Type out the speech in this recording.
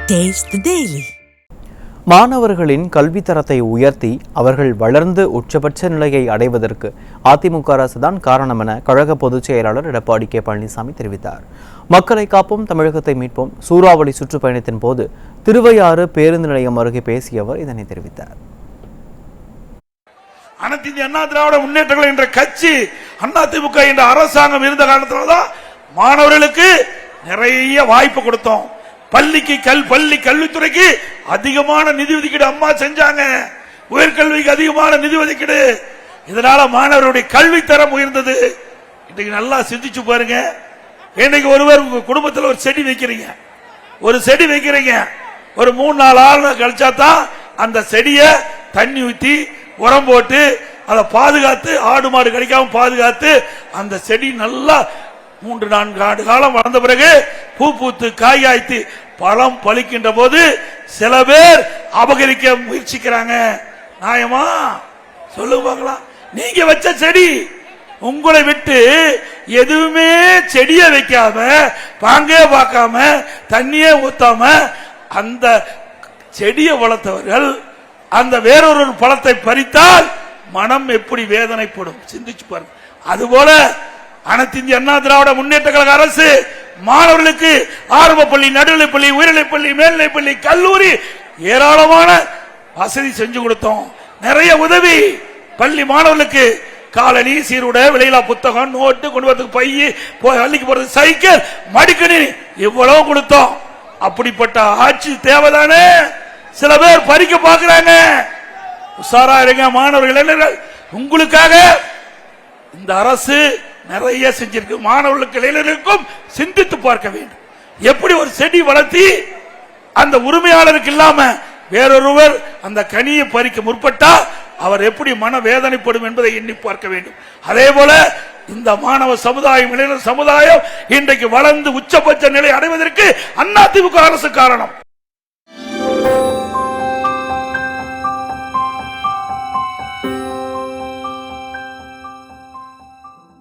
Taste the Daily. மாணவர்களின் கல்வித்தரத்தை உயர்த்தி அவர்கள் வளர்ந்து உச்சபட்ச நிலையை அடைவதற்கு அதிமுக அரசுதான் காரணம் என கழக பொதுச் செயலாளர் எடப்பாடி கே பழனிசாமி தெரிவித்தார். மக்களை காப்போம், தமிழகத்தை மீட்போம் சூறாவளி சுற்றுப்பயணத்தின் போது திருவையாறு பேருந்து நிலையம் அருகே பேசிய அவர் இதனை தெரிவித்தார். அனைத்து இந்திய அண்ணா திராவிட முன்னேற்ற கழகம் என்ற கட்சி, அதிமுக என்ற அரசாங்கம் இருந்த காலத்தில்தான் மாணவர்களுக்கு நிறைய வாய்ப்பு கொடுத்தோம். பள்ளி கல்வித்துறைக்கு அதிகமான நிதி ஒதுக்கீடு அம்மா செஞ்சாங்க. உயர்கல்விக்கு அதிகமான நிதி ஒதுக்கீடு. இதனால மாணவருடைய கல்வி தரம் உயர்ந்தது. இன்னைக்கு நல்லா சிந்திச்சு பாருங்க. இன்னைக்கு ஒருவர் உங்க குடும்பத்தில் ஒரு செடி வைக்கிறீங்க, ஒரு 3-4 ஆள் கழிச்சா தான் அந்த செடியை தண்ணி ஊத்தி உரம் போட்டு அதை பாதுகாத்து, ஆடு மாடு கிடைக்காம பாதுகாத்து அந்த செடி நல்லா 3-4 ஆண்டு காலம் வளர்ந்த பிறகு பூ பூத்து காய்காய்த்து பழம் பழிக்கின்ற போது சில பேர் அபகரிக்க முயற்சிக்கிறாங்க. நியாயமா சொல்லுங்க பார்க்கலாம். நீங்க வச்ச செடி உங்களை விட்டு எதுவுமே செடியை வைக்காம, பாங்கே பார்க்காம, தண்ணியே ஊத்தாம அந்த செடியை வளர்த்தவர்கள் அந்த வேறொரு பழத்தை பறித்தால் மனம் எப்படி வேதனைப்படும் சிந்திச்சு பாருங்க. அதுபோல அனைத்து இந்திய அண்ணா திராவிட முன்னேற்ற கழக அரசு மாணவர்களுக்கு ஆரம்ப பள்ளி, நடுநிலைப்பள்ளி, உயர்நிலைப்பள்ளி, மேல்நிலைப்பள்ளி, கல்லூரி ஏராளமான வசதி செஞ்சு கொடுத்தோம். நிறைய உதவி பள்ளி மாணவர்களுக்கு காலணி, சீருடை, விலையில்லா புத்தகம், நோட்டு, கொண்டு வரதுக்கு பைய, பள்ளிக்கு போறது சைக்கிள், மடிக்கணி இவ்வளவு கொடுத்தோம். அப்படிப்பட்ட ஆட்சி தேவைதானே? சில பேர் பறிக்க பார்க்கிறாங்க. உஷாரா இருங்க மாணவர்கள். உங்களுக்காக இந்த அரசு நிறைய செஞ்சிருக்கு. மாணவர்களுக்கு, இளைஞர்களுக்கும் சிந்தித்து பார்க்க வேண்டும். எப்படி ஒரு செடி வளர்த்தி அந்த உரிமையாளருக்கு இல்லாம வேறொருவர் அந்த கனியை பறிக்க முற்பட்டா அவர் எப்படி மன வேதனைப்படும் என்பதை எண்ணி பார்க்க வேண்டும். அதே போல இந்த மாணவ சமுதாயம், இளைஞர் சமுதாயம் இன்றைக்கு வளர்ந்து உச்சபட்ச நிலை அடைவதற்கு அதிமுக அரசு காரணம்.